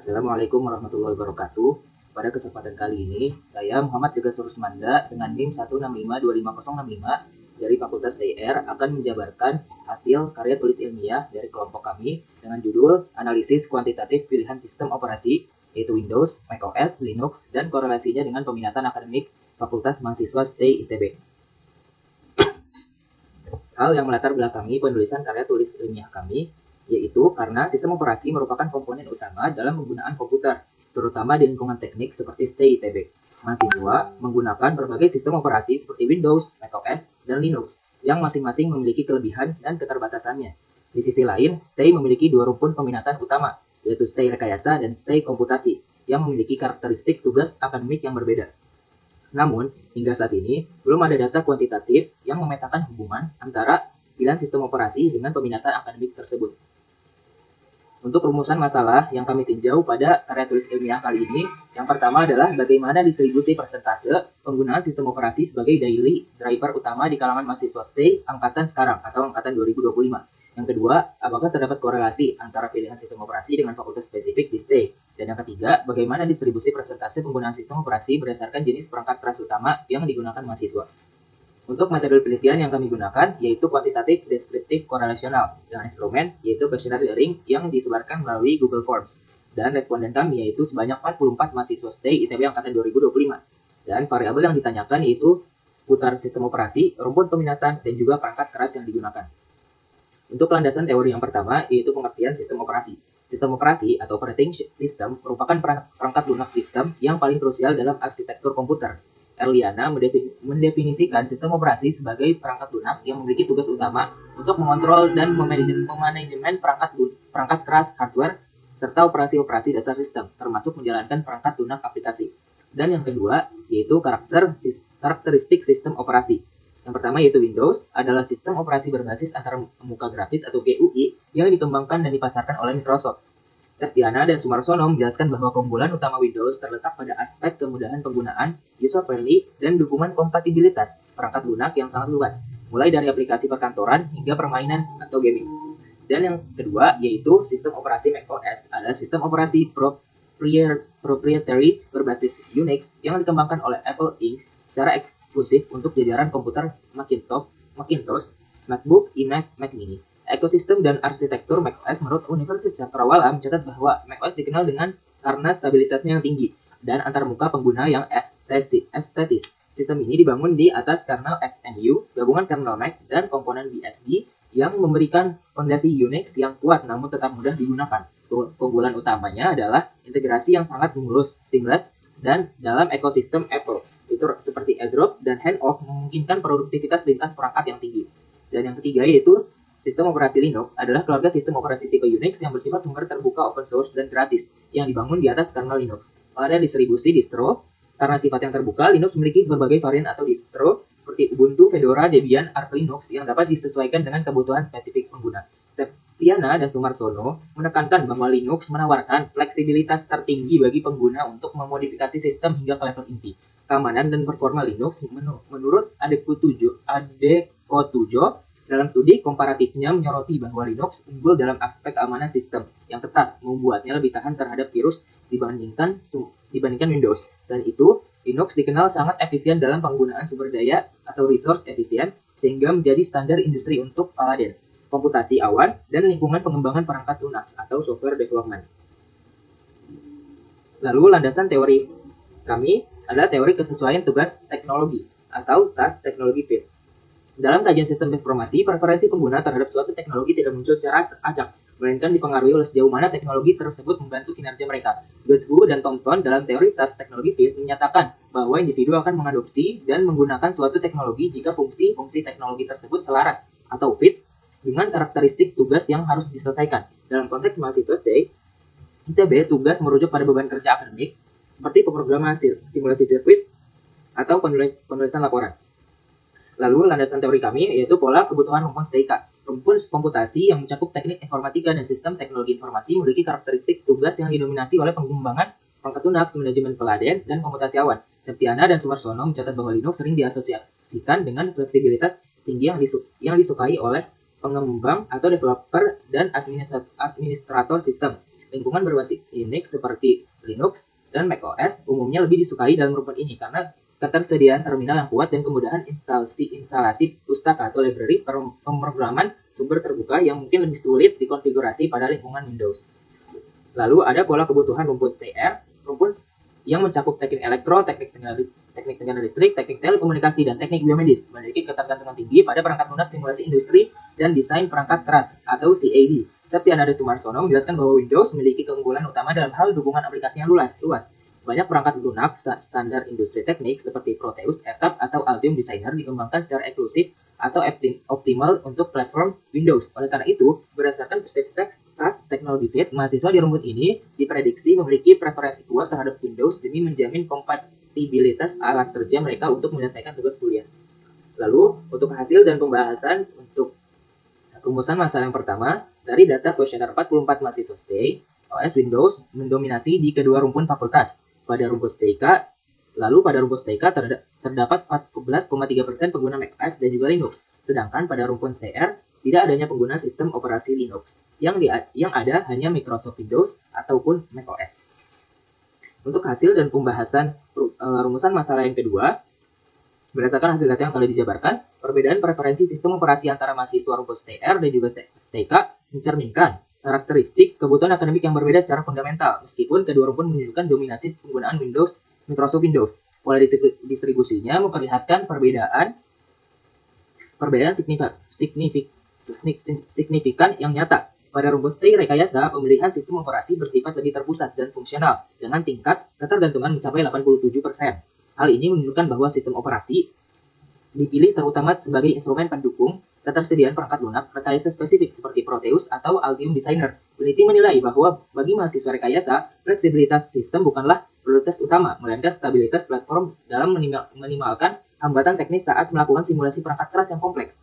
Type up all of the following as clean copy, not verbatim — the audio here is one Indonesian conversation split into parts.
Assalamualaikum warahmatullahi wabarakatuh. Pada kesempatan kali ini, saya Muhammad Tegas Rusmanda dengan NIM 1652565 dari Fakultas CIR akan menjabarkan hasil karya tulis ilmiah dari kelompok kami dengan judul Analisis Kuantitatif Pilihan Sistem Operasi, yaitu Windows, macOS, Linux, dan korelasinya dengan peminatan akademik Fakultas Mahasiswa STAY ITB. Hal yang melatar belakangi penulisan karya tulis ilmiah kami yaitu karena sistem operasi merupakan komponen utama dalam penggunaan komputer, terutama di lingkungan teknik seperti STAY ITB. Mahasiswa menggunakan berbagai sistem operasi seperti Windows, macOS, dan Linux, yang masing-masing memiliki kelebihan dan keterbatasannya. Di sisi lain, STAY memiliki dua rumpun peminatan utama, yaitu STAY Rekayasa dan STAY Komputasi, yang memiliki karakteristik tugas akademik yang berbeda. Namun, hingga saat ini, belum ada data kuantitatif yang memetakan hubungan antara pilihan sistem operasi dengan peminatan akademik tersebut. Untuk rumusan masalah yang kami tinjau pada karya tulis ilmiah kali ini, yang pertama adalah bagaimana distribusi persentase penggunaan sistem operasi sebagai daily driver utama di kalangan mahasiswa STAY angkatan sekarang atau angkatan 2025. Yang kedua, apakah terdapat korelasi antara pilihan sistem operasi dengan fakultas spesifik di STAY? Dan yang ketiga, bagaimana distribusi persentase penggunaan sistem operasi berdasarkan jenis perangkat keras utama yang digunakan mahasiswa. Untuk metode penelitian yang kami gunakan yaitu kuantitatif deskriptif korelasional dengan instrumen yaitu questionnaire daring yang disebarkan melalui Google Forms. Dan responden kami yaitu sebanyak 44 mahasiswa STAY ITB angkatan 2025. Dan variabel yang ditanyakan yaitu seputar sistem operasi, rumpun peminatan, dan juga perangkat keras yang digunakan. Untuk landasan teori yang pertama yaitu pengertian sistem operasi. Sistem operasi atau operating system merupakan perangkat lunak sistem yang paling krusial dalam arsitektur komputer. Erliana mendefinisikan sistem operasi sebagai perangkat lunak yang memiliki tugas utama untuk mengontrol dan memanajemen perangkat keras hardware serta operasi-operasi dasar sistem, termasuk menjalankan perangkat lunak aplikasi. Dan yang kedua, yaitu karakteristik sistem operasi. Yang pertama yaitu Windows adalah sistem operasi berbasis antarmuka grafis atau GUI yang dikembangkan dan dipasarkan oleh Microsoft. Septiana dan Sumarsono menjelaskan bahwa keunggulan utama Windows terletak pada aspek kemudahan penggunaan, user-friendly, dan dukungan kompatibilitas perangkat lunak yang sangat luas, mulai dari aplikasi perkantoran hingga permainan atau gaming. Dan yang kedua, yaitu sistem operasi macOS adalah sistem operasi proprietary berbasis Unix yang dikembangkan oleh Apple Inc. secara eksklusif untuk jajaran komputer Macintosh, MacBook, iMac, Mac Mini. Ekosistem dan arsitektur macOS menurut Universitas Cakrawala mencatat bahwa macOS dikenal karena stabilitasnya yang tinggi dan antarmuka pengguna yang estetis. Sistem ini dibangun di atas kernel XNU, gabungan kernel Mac, dan komponen BSD yang memberikan fondasi Unix yang kuat namun tetap mudah digunakan. Keunggulan utamanya adalah integrasi yang sangat mulus, seamless, dan dalam ekosistem Apple. Itu seperti AirDrop dan handoff memungkinkan produktivitas lintas perangkat yang tinggi. Dan yang ketiga yaitu sistem operasi Linux adalah keluarga sistem operasi tipe Unix yang bersifat sumber terbuka, open source, dan gratis yang dibangun di atas kernel Linux. Pada distribusi distro, karena sifat yang terbuka, Linux memiliki berbagai varian atau distro seperti Ubuntu, Fedora, Debian, Arch Linux yang dapat disesuaikan dengan kebutuhan spesifik pengguna. Septiana dan Sumarsono menekankan bahwa Linux menawarkan fleksibilitas tertinggi bagi pengguna untuk memodifikasi sistem hingga ke level inti. Keamanan dan performa Linux menurut Adeko 7 dalam studi komparatifnya menyoroti bahwa Linux unggul dalam aspek keamanan sistem yang ketat, membuatnya lebih tahan terhadap virus dibandingkan Windows. Dan itu, Linux dikenal sangat efisien dalam penggunaan sumber daya atau resource efisien, sehingga menjadi standar industri untuk Paladin, komputasi awan, dan lingkungan pengembangan perangkat lunak atau software development. Lalu landasan teori kami adalah teori kesesuaian tugas teknologi atau task technology fit. Dalam kajian sistem informasi, preferensi pengguna terhadap suatu teknologi tidak muncul secara acak, melainkan dipengaruhi oleh sejauh mana teknologi tersebut membantu kinerja mereka. Goodhue dan Thomson dalam teori task technology fit menyatakan bahwa individu akan mengadopsi dan menggunakan suatu teknologi jika fungsi-fungsi teknologi tersebut selaras atau fit dengan karakteristik tugas yang harus diselesaikan. Dalam konteks mahasiswa STAY ITB, tugas merujuk pada beban kerja akademik seperti pemrograman simulasi sirkuit atau penulisan laporan. Lalu landasan teori kami yaitu pola kebutuhan rumpun STAYK. Rumpun komputasi yang mencakup teknik informatika dan sistem teknologi informasi memiliki karakteristik tugas yang didominasi oleh pengembangan perangkat lunak, manajemen Paladin, dan komputasi awan. Septiana dan Sumarsono mencatat bahwa Linux sering diasosiasikan dengan fleksibilitas tinggi yang disukai oleh pengembang atau developer dan administrator sistem. Lingkungan berbasis Unix seperti Linux dan macOS umumnya lebih disukai dalam rumpun ini karena ketersediaan terminal yang kuat dan kemudahan instalasi pustaka atau library pemrograman sumber terbuka yang mungkin lebih sulit dikonfigurasi pada lingkungan Windows. Lalu ada pola kebutuhan rumpun STR, rumpun yang mencakup teknik elektro, teknik tegangan listrik, teknik telekomunikasi, dan teknik biomedis, memiliki ketergantungan tinggi pada perangkat lunak simulasi industri dan desain perangkat keras atau CAD. Septiananda Sumarsono menjelaskan bahwa Windows memiliki keunggulan utama dalam hal dukungan aplikasi yang luas. Banyak perangkat lunak standar industri teknik seperti Proteus, ETAP, atau Altium Designer dikembangkan secara eksklusif atau optimal untuk platform Windows. Oleh karena itu, berdasarkan Perceptex Technology Fit, mahasiswa di rumpun ini diprediksi memiliki preferensi kuat terhadap Windows demi menjamin kompatibilitas alat kerja mereka untuk menyelesaikan tugas kuliah. Lalu, untuk hasil dan pembahasan untuk rumusan masalah yang pertama, dari data kuesioner 44 mahasiswa STEI, OS Windows mendominasi di kedua rumpun fakultas. Pada rumpun STEIK, terdapat 14,3% pengguna macOS dan juga Linux. Sedangkan pada rumpun STR, tidak adanya pengguna sistem operasi Linux. Yang ada hanya Microsoft Windows ataupun macOS. Untuk hasil dan pembahasan rumusan masalah yang kedua, berdasarkan hasil data yang telah dijabarkan, perbedaan preferensi sistem operasi antara mahasiswa rumpun STR dan juga STK mencerminkan karakteristik kebutuhan akademik yang berbeda secara fundamental, meskipun kedua rumpun menunjukkan dominasi penggunaan Microsoft Windows. Pola distribusinya memperlihatkan perbedaan signifikan yang nyata. Pada rumpun STEI rekayasa, pemilihan sistem operasi bersifat lebih terpusat dan fungsional, dengan tingkat ketergantungan mencapai 87%. Hal ini menunjukkan bahwa sistem operasi dipilih terutama sebagai instrumen pendukung ketersediaan perangkat lunak rekayasa spesifik seperti Proteus atau Altium Designer. Peneliti menilai bahwa bagi mahasiswa rekayasa, fleksibilitas sistem bukanlah prioritas utama, melainkan stabilitas platform dalam minimalkan hambatan teknis saat melakukan simulasi perangkat keras yang kompleks.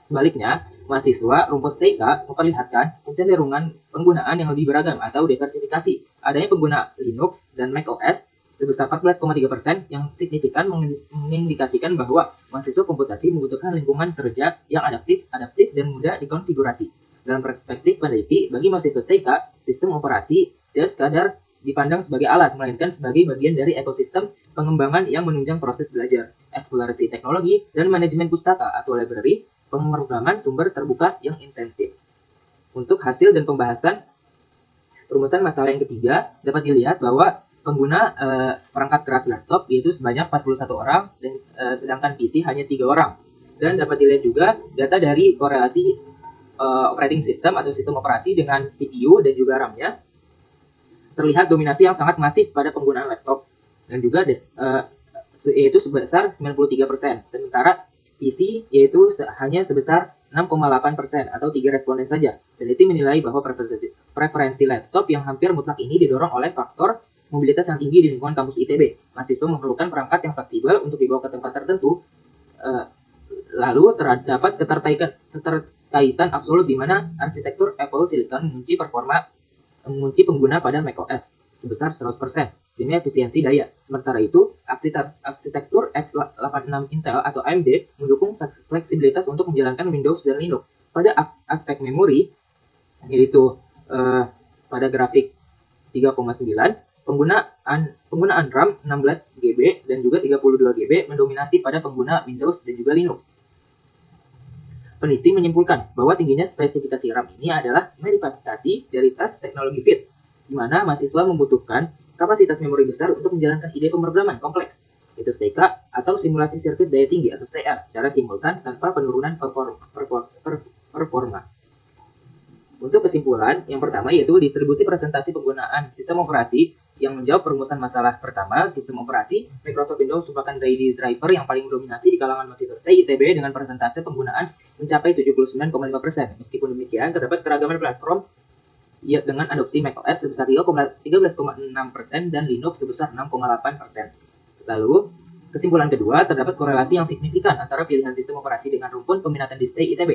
Sebaliknya, mahasiswa rumpun STEIK memperlihatkan kecenderungan penggunaan yang lebih beragam atau diversifikasi. Adanya pengguna Linux dan macOS sebesar 14,3% yang signifikan mengindikasikan bahwa mahasiswa komputasi membutuhkan lingkungan kerja yang adaptif dan mudah dikonfigurasi. Dalam perspektif peneliti, bagi mahasiswa STEIK, sistem operasi tidak sekadar dipandang sebagai alat, melainkan sebagai bagian dari ekosistem pengembangan yang menunjang proses belajar, eksplorasi teknologi, dan manajemen pustaka atau library, pemrograman sumber terbuka yang intensif. Untuk hasil dan pembahasan rumusan masalah yang ketiga, dapat dilihat bahwa pengguna perangkat keras laptop yaitu sebanyak 41 orang, dan sedangkan PC hanya 3 orang. Dan dapat dilihat juga data dari korelasi operating system atau sistem operasi dengan CPU dan juga RAM-nya. Terlihat dominasi yang sangat masif pada penggunaan laptop dan juga yaitu sebesar 93%, sementara PC yaitu hanya sebesar 6,8% atau 3 responden saja. Peneliti menilai bahwa preferensi laptop yang hampir mutlak ini didorong oleh faktor mobilitas yang tinggi di lingkungan kampus ITB. Mahasiswa memerlukan perangkat yang fleksibel untuk dibawa ke tempat tertentu. Lalu terdapat keterkaitan absolut di mana arsitektur Apple Silicon mengunci pengguna pada macOS sebesar 100% demi efisiensi daya. Sementara itu, arsitektur x86 Intel atau AMD mendukung fleksibilitas untuk menjalankan Windows dan Linux. Pada aspek memori, yaitu pada grafik 3,9, penggunaan RAM 16 GB dan juga 32 GB mendominasi pada pengguna Windows dan juga Linux. Peneliti menyimpulkan bahwa tingginya spesifikasi RAM ini adalah manifestasi dari tas teknologi Fit, di mana mahasiswa membutuhkan kapasitas memori besar untuk menjalankan ide pemrograman kompleks, yaitu STEIK atau simulasi sirkuit daya tinggi atau STR, secara simultan tanpa penurunan performa. Untuk kesimpulan, yang pertama yaitu distribusi presentasi penggunaan sistem operasi yang menjawab perumusan masalah pertama, sistem operasi Microsoft Windows merupakan driver yang paling mendominasi di kalangan mahasiswa STEI ITB dengan persentase penggunaan mencapai 79,5%. Meskipun demikian, terdapat keragaman platform dengan adopsi macOS sebesar 13,6% dan Linux sebesar 6,8%. Lalu, kesimpulan kedua, terdapat korelasi yang signifikan antara pilihan sistem operasi dengan rumpun peminatan di STEI ITB.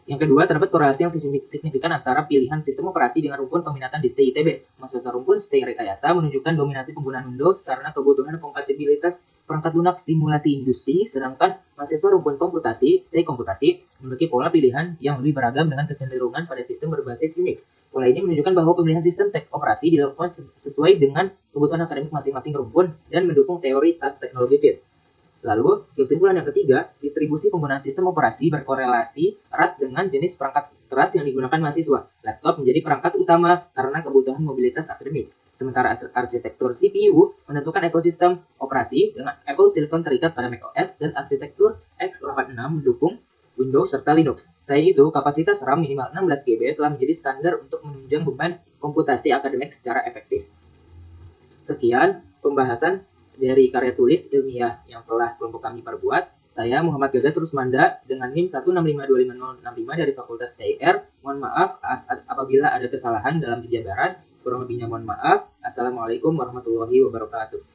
Yang kedua, terdapat korelasi yang signifikan antara pilihan sistem operasi dengan rumpun peminatan di STI ITB. Mahasiswa rumpun STI Rekayasa menunjukkan dominasi penggunaan Windows karena kebutuhan kompatibilitas perangkat lunak simulasi industri, sedangkan mahasiswa rumpun komputasi STI Komputasi memiliki pola pilihan yang lebih beragam dengan kecenderungan pada sistem berbasis Unix. Pola ini menunjukkan bahwa pemilihan sistem operasi dilakukan sesuai dengan kebutuhan akademik masing-masing rumpun dan mendukung teori tas teknologi fit. Lalu, kesimpulan yang ketiga, distribusi penggunaan sistem operasi berkorelasi erat dengan jenis perangkat keras yang digunakan mahasiswa. Laptop menjadi perangkat utama karena kebutuhan mobilitas akademik. Sementara arsitektur CPU menentukan ekosistem operasi dengan Apple Silicon terikat pada macOS dan arsitektur x86 mendukung Windows serta Linux. Selain itu, kapasitas RAM minimal 16 GB telah menjadi standar untuk menunjang beban komputasi akademik secara efektif. Sekian pembahasan dari karya tulis ilmiah yang telah kelompok kami perbuat. Saya Muhammad Gagas Rusmanda dengan NIM 1652565 dari Fakultas TIR. Mohon maaf apabila ada kesalahan dalam penjabaran. Kurang lebihnya mohon maaf. Assalamualaikum warahmatullahi wabarakatuh.